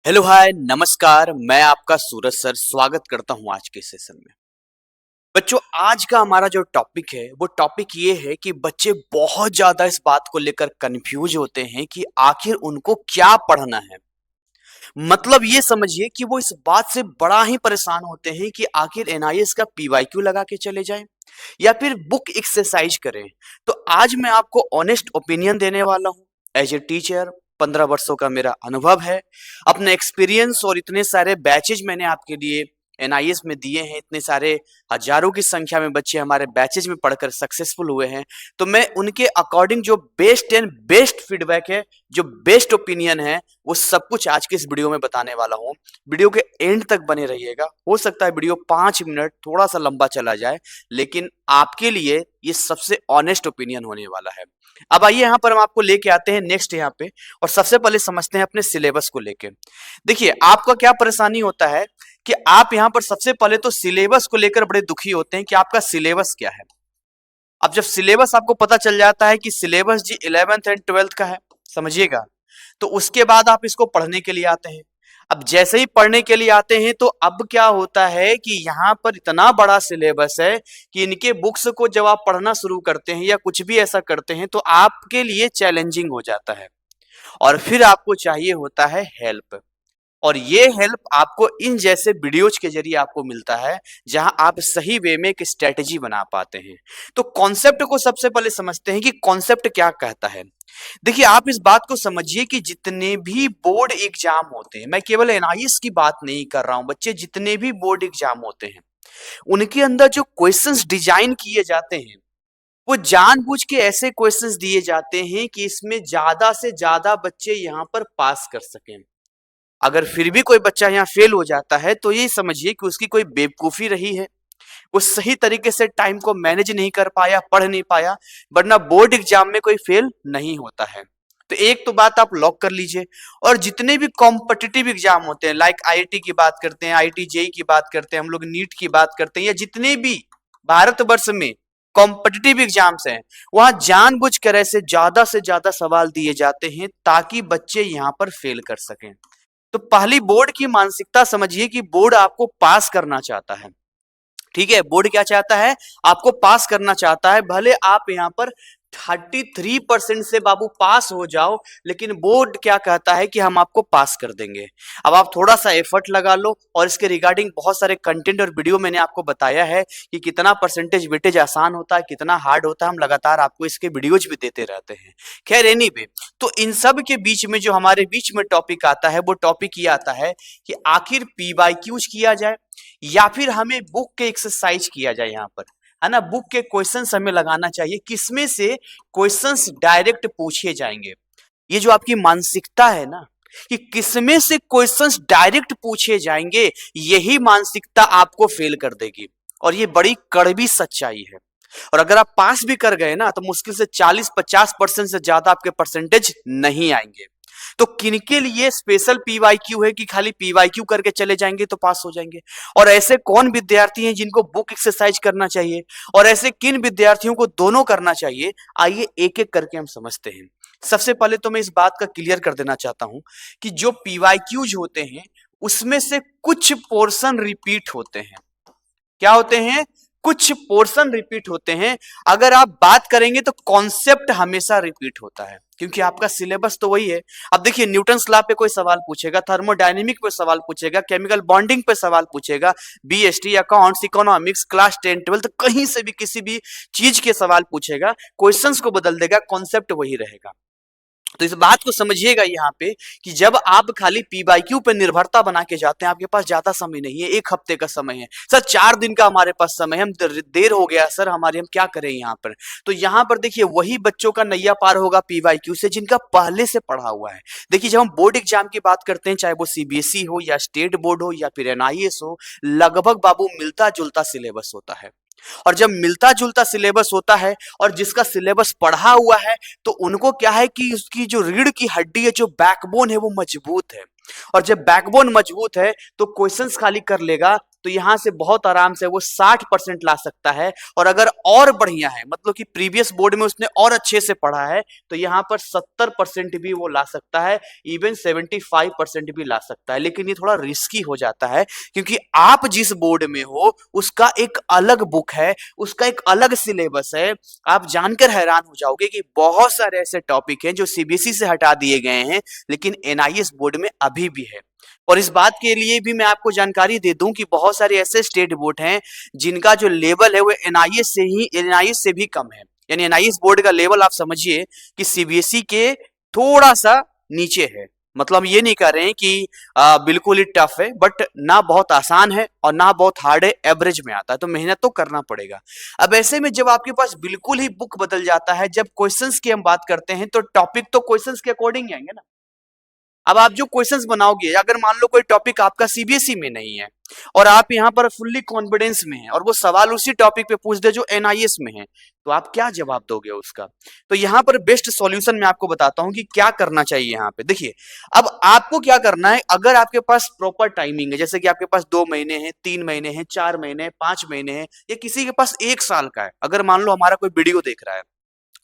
Hello hi नमस्कार। मैं आपका सूरज सर स्वागत करता हूं आज के सेशन में। बच्चों, आज का हमारा जो टॉपिक है वो टॉपिक ये है कि बच्चे बहुत ज्यादा इस बात को लेकर कंफ्यूज होते हैं कि आखिर उनको क्या पढ़ना है। मतलब ये समझिए कि वो इस बात से बड़ा ही परेशान होते हैं कि आखिर एनआईएस का पीवाईक्यू लगा के चले जाएं या फिर बुक एक्सरसाइज करें। तो आज मैं आपको ऑनेस्ट ओपिनियन देने वाला हूं एज ए टीचर। 15 वर्षों का मेरा अनुभव है, अपने एक्सपीरियंस और इतने सारे बैचेज मैंने आपके लिए एनआईएस में दिए हैं। इतने सारे हजारों की संख्या में बच्चे हमारे बैचेज में पढ़कर सक्सेसफुल हुए हैं। तो मैं उनके अकॉर्डिंग जो बेस्ट एंड बेस्ट फीडबैक है, जो बेस्ट ओपिनियन है, वो सब कुछ आज के इस वीडियो में बताने वाला हूँ। वीडियो के एंड तक बने रहिएगा। हो सकता है वीडियो 5 मिनट थोड़ा सा लंबा चला जाए, लेकिन आपके लिए ये सबसे ऑनेस्ट ओपिनियन होने वाला है। अब आइए यहाँ पर हम आपको लेके आते हैं नेक्स्ट यहाँ पे, और सबसे पहले समझते हैं अपने सिलेबस को लेके। देखिए, आपका क्या परेशानी होता है कि आप यहाँ पर सबसे पहले तो सिलेबस को लेकर बड़े दुखी होते हैं कि आपका सिलेबस क्या है। अब जब सिलेबस आपको पता चल जाता है कि syllabus ji 11th and 12th का है, समझिएगा, तो उसके बाद आप इसको पढ़ने के लिए आते हैं। अब जैसे ही पढ़ने के लिए आते हैं तो अब क्या होता है कि यहाँ पर इतना बड़ा सिलेबस है कि इनके बुक्स को जब आप पढ़ना शुरू करते हैं या कुछ भी ऐसा करते हैं तो आपके लिए चैलेंजिंग हो जाता है, और फिर आपको चाहिए होता है हेल्प। और ये हेल्प आपको इन जैसे वीडियोज के जरिए आपको मिलता है, जहां आप सही वे में एक स्ट्रेटेजी बना पाते हैं। तो कॉन्सेप्ट को सबसे पहले समझते हैं कि कॉन्सेप्ट क्या कहता है। देखिए, आप इस बात को समझिए कि जितने भी बोर्ड एग्जाम होते हैं, मैं केवल एनआईएस की बात नहीं कर रहा हूं बच्चे, जितने भी बोर्ड एग्जाम होते हैं उनके अंदर जो क्वेश्चंस डिजाइन किए जाते हैं वो जानबूझ के ऐसे क्वेश्चंस दिए जाते हैं कि इसमें ज्यादा से ज्यादा बच्चे यहां पर पास कर सकें। अगर फिर भी कोई बच्चा यहाँ फेल हो जाता है तो ये समझिए कि उसकी कोई बेवकूफी रही है, वो सही तरीके से टाइम को मैनेज नहीं कर पाया, पढ़ नहीं पाया, वरना बोर्ड एग्जाम में कोई फेल नहीं होता है। तो एक तो बात आप लॉक कर लीजिए। और जितने भी कॉम्पिटिटिव एग्जाम होते हैं, लाइक आईआईटी की बात करते हैं, आईआईटी जेई की बात करते हैं, हम लोग नीट की बात करते हैं, या जितने भी भारतवर्ष में कॉम्पिटिटिव एग्जाम्स हैं, वहां जानबूझकर ऐसे ज्यादा से ज्यादा सवाल दिए जाते हैं ताकि बच्चे यहाँ पर फेल कर सकें। तो पहली बोर्ड की मानसिकता समझिए कि बोर्ड आपको पास करना चाहता है। ठीक है, बोर्ड क्या चाहता है? आपको पास करना चाहता है। भले आप यहाँ पर 33% से बाबू पास हो जाओ, लेकिन बोर्ड क्या कहता है कि हम आपको पास कर देंगे। अब आप थोड़ा सा एफर्ट लगा लो, और इसके रिगार्डिंग बहुत सारे कंटेंट और वीडियो मैंने आपको बताया है कि कितना परसेंटेज वेटेज आसान होता है, कितना हार्ड होता है। हम लगातार आपको इसके वीडियोज भी देते रहते हैं। खैर एनीवे, तो इन सब के बीच में जो हमारे बीच में टॉपिक आता है वो टॉपिक ये आता है कि आखिर पीवाईक्यूज किया जाए या फिर हमें बुक के एक्सरसाइज किया जाए। यहाँ पर है ना, बुक के क्वेश्चंस हमें लगाना चाहिए, किसमें से क्वेश्चंस डायरेक्ट पूछे जाएंगे। ये जो आपकी मानसिकता है ना कि किसमें से क्वेश्चंस डायरेक्ट पूछे जाएंगे, यही मानसिकता आपको फेल कर देगी, और ये बड़ी कड़वी सच्चाई है। और अगर आप पास भी कर गए ना तो मुश्किल से 40-50% से ज्यादा आपके परसेंटेज नहीं आएंगे। तो किनके लिए स्पेशल पीवाईक्यू है कि खाली पीवाईक्यू करके चले जाएंगे तो पास हो जाएंगे, और ऐसे कौन विद्यार्थी हैं जिनको बुक एक्सरसाइज करना चाहिए, और ऐसे किन विद्यार्थियों को दोनों करना चाहिए, आइए एक एक करके हम समझते हैं। सबसे पहले तो मैं इस बात का क्लियर कर देना चाहता हूं कि जो पीवाईक्यूज होते हैं उसमें से कुछ पोर्शन रिपीट होते हैं। क्या होते हैं? कुछ पोर्शन रिपीट होते हैं। अगर आप बात करेंगे तो कॉन्सेप्ट हमेशा रिपीट होता है, क्योंकि आपका सिलेबस तो वही है। अब देखिए, न्यूटन्स लॉ पे कोई सवाल पूछेगा, थर्मोडायनेमिक पे सवाल पूछेगा, केमिकल बॉन्डिंग पे सवाल पूछेगा, बीएसटी, अकाउंट्स, इकोनॉमिक्स, क्लास 10 12 कहीं से भी किसी भी चीज के सवाल पूछेगा, क्वेश्चंस को बदल देगा, कॉन्सेप्ट वही रहेगा। तो इस बात को समझिएगा यहाँ पे कि जब आप खाली पीवाईक्यू पे निर्भरता बना के जाते हैं, आपके पास ज्यादा समय नहीं है, 1 हफ्ते का समय है सर, 4 दिन का हमारे पास समय है, हम देर हो गया सर हमारे, हम क्या करें यहाँ पर। तो यहाँ पर देखिए, वही बच्चों का नैया पार होगा पीवाईक्यू से जिनका पहले से पढ़ा हुआ है। देखिए, जब हम बोर्ड एग्जाम की बात करते हैं, चाहे वो सीबीएसई हो या स्टेट बोर्ड हो या फिर एनआईएस हो, लगभग बाबू मिलता जुलता सिलेबस होता है। और जब मिलता जुलता सिलेबस होता है और जिसका सिलेबस पढ़ा हुआ है, तो उनको क्या है कि उसकी जो रीढ़ की हड्डी है, जो बैकबोन है, वो मजबूत है। और जब बैकबोन मजबूत है तो क्वेश्चंस खाली कर लेगा, तो यहाँ से बहुत आराम से वो 60% ला सकता है। और अगर और बढ़िया है, मतलब कि प्रीवियस बोर्ड में उसने और अच्छे से पढ़ा है, तो यहाँ पर 70% भी वो ला सकता है, इवन 75% भी ला सकता है। लेकिन ये थोड़ा रिस्की हो जाता है, क्योंकि आप जिस बोर्ड में हो उसका एक अलग बुक है, उसका एक अलग सिलेबस है। आप जानकर हैरान हो जाओगे कि बहुत सारे ऐसे टॉपिक हैं जो सीबीएसई से हटा दिए गए हैं, लेकिन एनआईएस बोर्ड में अभी भी है। और इस बात के लिए भी मैं आपको जानकारी दे दूं कि बहुत सारे ऐसे स्टेट बोर्ड हैं जिनका जो लेवल है वो एनआईएस से भी कम है। यानी एनआईएस बोर्ड का लेवल आप समझिए कि सीबीएसई के थोड़ा सा नीचे है। मतलब हम ये नहीं कह रहे हैं कि बिल्कुल ही टफ है, बट ना बहुत आसान है और ना बहुत हार्ड है, एवरेज में आता है, तो मेहनत तो करना पड़ेगा। अब ऐसे में जब आपके पास बिल्कुल ही बुक बदल जाता है, जब क्वेश्चंस की हम बात करते हैं तो टॉपिक तो क्वेश्चंस के अकॉर्डिंग आएंगे ना। अब आप जो क्वेश्चंस बनाओगे, अगर मान लो कोई टॉपिक आपका सीबीएसई में नहीं है और आप यहाँ पर फुल्ली कॉन्फिडेंस में हैं और वो सवाल उसी टॉपिक पे पूछ दे जो एनआईएस में है, तो आप क्या जवाब दोगे उसका? तो यहाँ पर बेस्ट सॉल्यूशन मैं आपको बताता हूँ कि क्या करना चाहिए। यहाँ पे देखिए, अब आपको क्या करना है, अगर आपके पास प्रॉपर टाइमिंग है, जैसे कि आपके पास 2 महीने हैं, 3 महीने हैं, 4 महीने हैं, 5 महीने हैं, या किसी के पास 1 साल का है, अगर मान लो हमारा कोई वीडियो देख रहा है,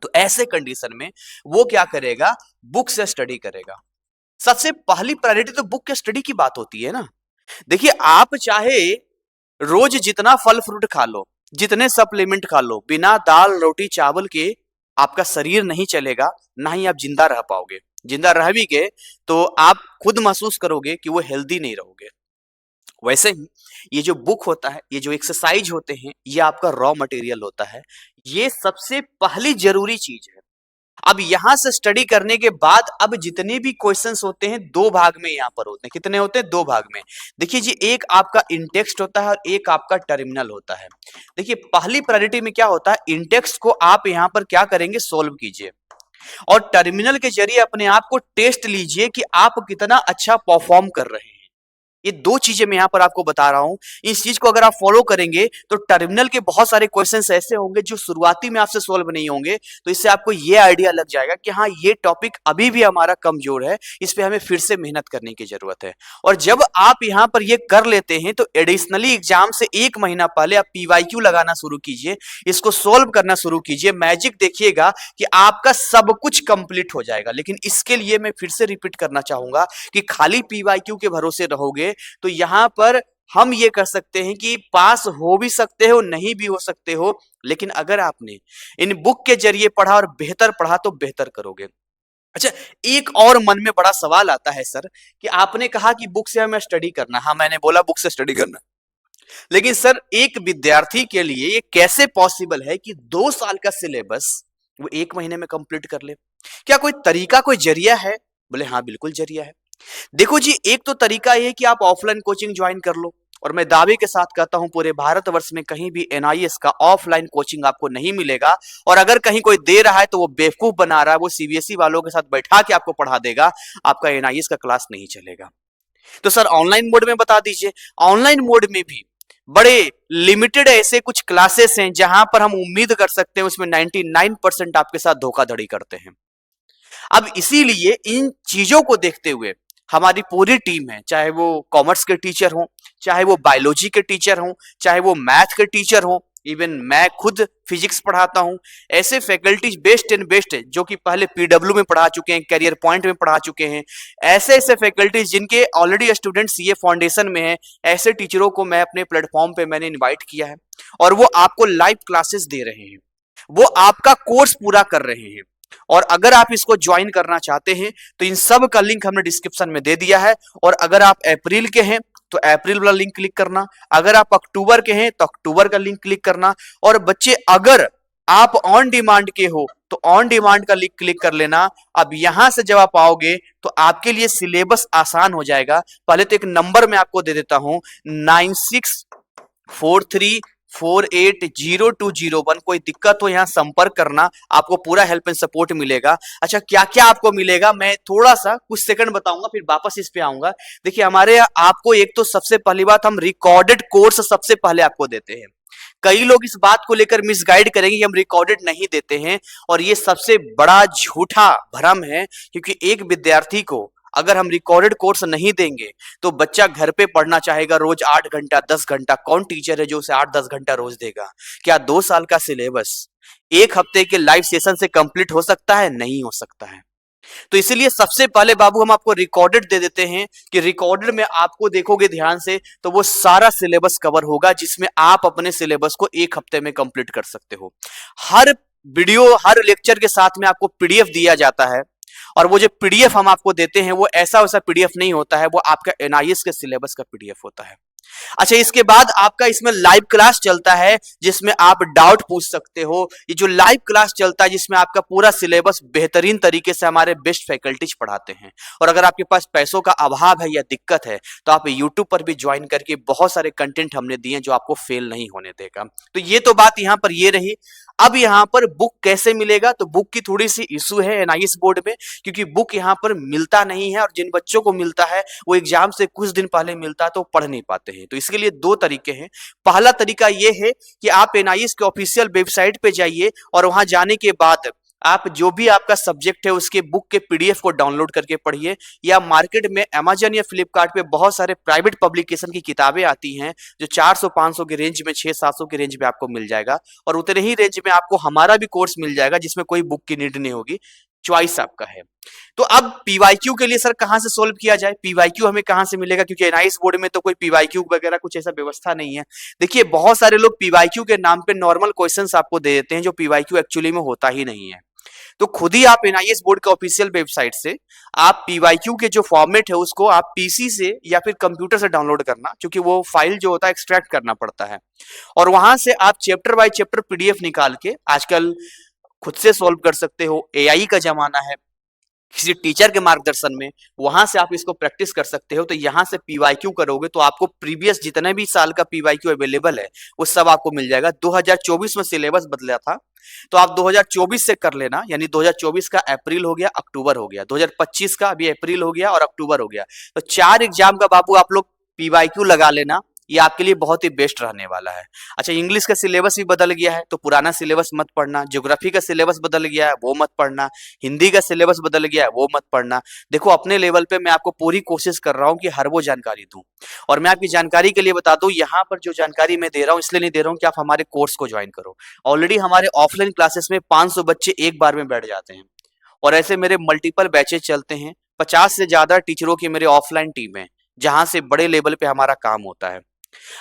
तो ऐसे कंडीशन में वो क्या करेगा, बुक से स्टडी करेगा। सबसे पहली प्रायोरिटी तो बुक के स्टडी की बात होती है ना। देखिए, आप चाहे रोज जितना फल फ्रूट खा लो, जितने सप्लीमेंट खा लो, बिना दाल रोटी चावल के आपका शरीर नहीं चलेगा, ना ही आप जिंदा रह पाओगे। जिंदा रह भी गए तो आप खुद महसूस करोगे कि वो हेल्दी नहीं रहोगे। वैसे ही ये जो बुक होता है, ये जो एक्सरसाइज होते हैं, ये आपका रॉ मटेरियल होता है। ये सबसे पहली जरूरी चीज है। अब यहां से स्टडी करने के बाद अब जितने भी क्वेश्चंस होते हैं 2 भाग में यहां पर होते हैं। कितने होते हैं? 2 भाग में। देखिए जी, एक आपका इंटेक्स्ट होता है और एक आपका टर्मिनल होता है। देखिए, पहली प्रायोरिटी में क्या होता है, इंटेक्स्ट को आप यहां पर क्या करेंगे, सोल्व कीजिए, और टर्मिनल के जरिए अपने आप को टेस्ट लीजिए कि आप कितना अच्छा परफॉर्म कर रहे हैं। ये 2 चीजें मैं यहां पर आपको बता रहा हूं। इस चीज को अगर आप फॉलो करेंगे तो टर्मिनल के बहुत सारे क्वेश्चंस ऐसे होंगे जो शुरुआती में आपसे सोल्व नहीं होंगे, तो इससे आपको ये आइडिया लग जाएगा कि हाँ, ये टॉपिक अभी भी हमारा कमजोर है, इस पे हमें फिर से मेहनत करने की जरूरत है। और जब आप यहां पर ये कर लेते हैं तो एडिशनली एग्जाम से 1 महीना पहले आप पीवाईक्यू लगाना शुरू कीजिए, इसको सोल्व करना शुरू कीजिए। मैजिक देखिएगा कि आपका सब कुछ कंप्लीट हो जाएगा। लेकिन इसके लिए मैं फिर से रिपीट करना चाहूंगा कि खाली पीवाईक्यू के भरोसे रहोगे तो यहां पर हम ये कर सकते हैं कि पास हो भी सकते हो, नहीं भी हो सकते हो। लेकिन अगर आपने इन बुक के जरिए पढ़ा और बेहतर पढ़ा तो बेहतर करोगे। अच्छा, एक और मन में बड़ा सवाल आता है सर, कि आपने कहा कि बुक से हमें स्टडी करना। हाँ, मैंने बोला बुक से स्टडी करना, लेकिन सर एक विद्यार्थी के लिए ये कैसे पॉसिबल है कि 2 साल का सिलेबस वो 1 महीने में कंप्लीट कर ले? क्या कोई तरीका, कोई जरिया है? बोले हाँ, बिल्कुल जरिया है। देखो जी, एक तो तरीका ये है कि आप ऑफलाइन कोचिंग ज्वाइन कर लो, और मैं दावे के साथ कहता हूं पूरे भारतवर्ष में कहीं भी एनआईएस का ऑफलाइन कोचिंग आपको नहीं मिलेगा। और अगर कहीं कोई दे रहा है तो वो बेवकूफ बना रहा है, वो सीबीएसई वालों के साथ बैठा के आपको पढ़ा देगा, आपका एनआईएस का क्लास नहीं चलेगा। तो सर ऑनलाइन मोड में बता दीजिए। ऑनलाइन मोड में भी बड़े लिमिटेड ऐसे कुछ क्लासेस हैं जहां पर हम उम्मीद कर सकते हैं उसमें 99% आपके साथ धोखाधड़ी करते हैं। अब इसीलिए इन चीजों को देखते हुए हमारी पूरी टीम है, चाहे वो कॉमर्स के टीचर हों, चाहे वो बायोलॉजी के टीचर हों, चाहे वो मैथ के टीचर हों, इवन मैं खुद फिजिक्स पढ़ाता हूं। ऐसे फैकल्टीज बेस्ट एंड बेस्ट है जो कि पहले पीडब्ल्यू में पढ़ा चुके हैं, करियर पॉइंट में पढ़ा चुके हैं। ऐसे ऐसे फैकल्टीज जिनके ऑलरेडी स्टूडेंट्स ये फाउंडेशन में है, ऐसे टीचरों को मैं अपने प्लेटफॉर्म पे मैंने इन्वाइट किया है, और वो आपको लाइव क्लासेस दे रहे हैं, वो आपका कोर्स पूरा कर रहे हैं। और अगर आप इसको ज्वाइन करना चाहते हैं तो इन सब का लिंक हमने डिस्क्रिप्शन में दे दिया है। और अगर आप अप्रैल के हैं तो अप्रैल वाला लिंक क्लिक करना, अगर आप अक्टूबर के हैं तो अक्टूबर का लिंक क्लिक करना, और बच्चे अगर आप ऑन डिमांड के हो तो ऑन डिमांड का लिंक क्लिक कर लेना। अब यहां से जब आप आओगे तो आपके लिए सिलेबस आसान हो जाएगा। पहले तो एक नंबर मैं आपको दे देता हूं, 9643480201। कोई दिक्कत हो यहाँ संपर्क करना, आपको पूरा हेल्प एंड सपोर्ट मिलेगा। अच्छा, क्या क्या आपको मिलेगा मैं थोड़ा सा कुछ सेकंड बताऊंगा, फिर वापस इस पे आऊंगा। देखिए, हमारे यहाँ आपको एक तो सबसे पहली बात, हम रिकॉर्डेड कोर्स सबसे पहले आपको देते हैं। कई लोग इस बात को लेकर मिसगाइड करेंगे कि हम रिकॉर्डेड नहीं देते हैं, और ये सबसे बड़ा झूठा भ्रम है। क्योंकि एक विद्यार्थी को अगर हम रिकॉर्डेड कोर्स नहीं देंगे तो बच्चा घर पे पढ़ना चाहेगा रोज 8 घंटा 10 घंटा, कौन टीचर है जो उसे 8-10 घंटा रोज देगा? क्या 2 साल का सिलेबस एक हफ्ते के लाइव सेशन से कंप्लीट हो सकता है? नहीं हो सकता है। तो इसीलिए सबसे पहले बाबू हम आपको रिकॉर्डेड दे देते हैं कि रिकॉर्डेड में आपको देखोगे ध्यान से तो वो सारा सिलेबस कवर होगा, जिसमें आप अपने सिलेबस को एक हफ्ते में कंप्लीट कर सकते हो। हर वीडियो हर लेक्चर के साथ में आपको पीडीएफ दिया जाता है, और वो जो पीडीएफ हम आपको देते हैं वो ऐसा वैसा पीडीएफ नहीं होता है, वो आपका एनआईएस के सिलेबस का पीडीएफ होता है। अच्छा, इसके बाद आपका इसमें लाइव क्लास चलता है जिसमें आप डाउट पूछ सकते हो। ये जो लाइव क्लास चलता है जिसमें आपका पूरा सिलेबस बेहतरीन तरीके से हमारे बेस्ट फैकल्टीज पढ़ाते हैं। और अगर आपके पास पैसों का अभाव है या दिक्कत है तो आप यूट्यूब पर भी ज्वाइन करके बहुत सारे कंटेंट हमने दिए जो आपको फेल नहीं होने देगा। तो ये तो बात यहाँ पर ये रही। अब यहाँ पर बुक कैसे मिलेगा? तो बुक की थोड़ी सी इशू है एनआईएस बोर्ड में, क्योंकि बुक यहाँ पर मिलता नहीं है, और जिन बच्चों को मिलता है वो एग्जाम से कुछ दिन पहले मिलता है तो पढ़ नहीं पाते हैं। तो इसके लिए दो तरीके हैं। पहला तरीका ये है कि आप एनआईएस के ऑफिशियल वेबसाइट पे जाइए, और वहां जाने के बाद आप जो भी आपका सब्जेक्ट है उसके बुक के पीडीएफ को डाउनलोड करके पढ़िए, या मार्केट में अमेजन या फ्लिपकार्ट पे बहुत सारे प्राइवेट पब्लिकेशन की किताबें आती हैं जो 400-500 की रेंज में, 600-700 की रेंज में आपको मिल जाएगा, और उतने ही रेंज में आपको हमारा भी कोर्स मिल जाएगा जिसमें कोई बुक की नीड नहीं होगी, चॉइस आपका है। तो अब पीवाईक्यू के लिए सर कहां से सोल्व किया जाए? पीवाईक्यू हमें कहां से मिलेगा? क्योंकि एनआईएस बोर्ड में तो कोई पीवाईक्यू वगैरह कुछ ऐसा व्यवस्था नहीं है। देखिए, बहुत सारे लोग पीवाईक्यू के नाम पे नॉर्मल क्वेश्चंस आपको दे देते हैं जो पीवाईक्यू एक्चुअली में होता ही नहीं है। तो खुद ही आप एनआईएस बोर्ड का ऑफिशियल वेबसाइट से आप पीवाईक्यू के जो फॉर्मेट है उसको आप पीसी से या फिर कंप्यूटर से डाउनलोड करना, क्योंकि वो फाइल जो होता है एक्सट्रैक्ट करना पड़ता है, और वहां से आप चैप्टर बाय चैप्टर पीडीएफ निकाल के आजकल खुद से सॉल्व कर सकते हो। एआई का जमाना है, किसी टीचर के मार्गदर्शन में वहां से आप इसको प्रैक्टिस कर सकते हो। तो यहां से पीवाईक्यू करोगे तो आपको प्रीवियस जितने भी साल का पीवाईक्यू अवेलेबल है वो सब आपको मिल जाएगा। 2024 में सिलेबस बदला था तो आप 2024 से कर लेना, यानी 2024 का अप्रैल हो गया, अक्टूबर हो गया, 2025 का अभी अप्रैल हो गया और अक्टूबर हो गया। तो 4 एग्जाम का बाबू आप लोग पीवाईक्यू लगा लेना, ये आपके लिए बहुत ही बेस्ट रहने वाला है। अच्छा, इंग्लिश का सिलेबस भी बदल गया है तो पुराना सिलेबस मत पढ़ना, ज्योग्राफी का सिलेबस बदल गया है वो मत पढ़ना, हिंदी का सिलेबस बदल गया है वो मत पढ़ना। देखो, अपने लेवल पे मैं आपको पूरी कोशिश कर रहा हूँ कि हर वो जानकारी दूं, और मैं आपकी जानकारी के लिए बता दूं, यहाँ पर जो जानकारी मैं दे रहा हूँ इसलिए नहीं दे रहा हूँ कि आप हमारे कोर्स को ज्वाइन करो। ऑलरेडी हमारे ऑफलाइन क्लासेस में 500 बच्चे एक बार में बैठ जाते हैं, और ऐसे मेरे मल्टीपल बैचेज चलते हैं। 50 से ज्यादा टीचरों की मेरे ऑफलाइन टीम है जहां से बड़े लेवल पे हमारा काम होता है।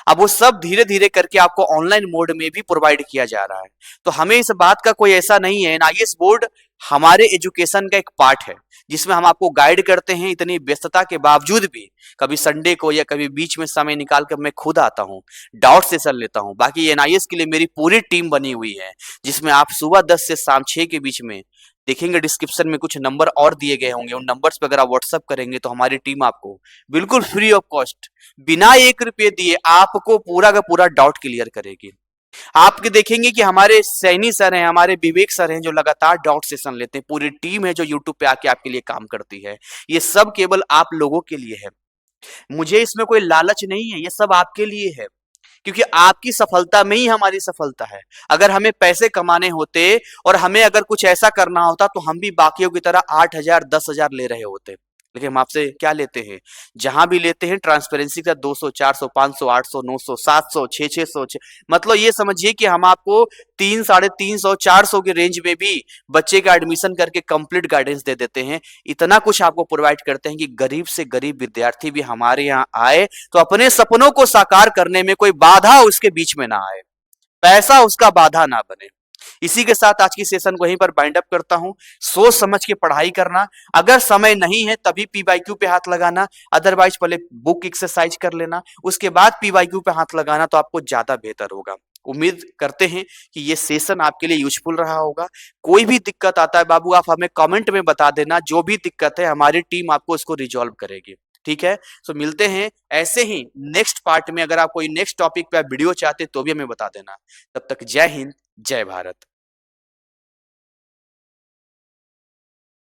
अब वो सब धीरे धीरे करके आपको ऑनलाइन मोड में भी प्रोवाइड किया जा रहा है। तो हमें इस बात का कोई ऐसा नहीं है, एनआईएस बोर्ड हमारे एजुकेशन का एक पार्ट है जिसमें हम आपको गाइड करते हैं। इतनी व्यस्तता के बावजूद भी कभी संडे को या कभी बीच में समय निकाल कर मैं खुद आता हूँ, डाउट सेशन लेता हूँ। बाकी एनआईएस के लिए मेरी पूरी टीम बनी हुई है जिसमें आप सुबह 10 से शाम 6 के बीच में देखेंगे, डिस्क्रिप्शन में कुछ नंबर और दिए गए होंगे, उन नंबर्स पे अगर आप व्हाट्सअप करेंगे तो हमारी टीम आपको बिल्कुल फ्री ऑफ कॉस्ट, बिना 1 रुपये दिए आपको पूरा का पूरा डाउट क्लियर करेगी। आपके देखेंगे कि हमारे सैनी सर हैं, हमारे विवेक सर हैं जो लगातार डाउट सेशन लेते हैं, पूरी टीम है जो यूट्यूब पे आके आपके लिए काम करती है। ये सब केवल आप लोगों के लिए है, मुझे इसमें कोई लालच नहीं है, ये सब आपके लिए है, क्योंकि आपकी सफलता में ही हमारी सफलता है। अगर हमें पैसे कमाने होते और हमें अगर कुछ ऐसा करना होता तो हम भी बाकियों की तरह 8,000 10,000 ले रहे होते, लेकिन हम आपसे क्या लेते हैं? जहां भी लेते हैं ट्रांसपेरेंसी का 200 400 500 800 900 700 600 मतलब ये समझिए कि हम आपको 3 350 400 के रेंज में भी बच्चे का एडमिशन करके कंप्लीट गाइडेंस दे देते हैं। इतना कुछ आपको प्रोवाइड करते हैं कि गरीब से गरीब विद्यार्थी भी हमारे यहाँ आए तो अपने सपनों को साकार करने में कोई बाधा उसके बीच में ना आए, पैसा उसका बाधा ना बने। इसी के साथ आज की सेशन को यहीं पर बाइंड अप करता हूं। सोच समझ के पढ़ाई करना, अगर समय नहीं है तभी पीवाईक्यू पे हाथ लगाना, अदरवाइज पहले बुक एक्सरसाइज कर लेना, उसके बाद पीवाईक्यू पे हाथ लगाना तो आपको ज्यादा बेहतर होगा। उम्मीद करते हैं कि ये सेशन आपके लिए यूजफुल रहा होगा। कोई भी दिक्कत आता है बाबू आप हमें कमेंट में बता देना, जो भी दिक्कत है हमारी टीम आपको इसको रिजॉल्व करेगी। ठीक है, तो मिलते हैं ऐसे ही नेक्स्ट पार्ट में। अगर आप कोई नेक्स्ट टॉपिक पे वीडियो चाहते तो भी हमें बता देना। तब तक जय हिंद, जय भारत।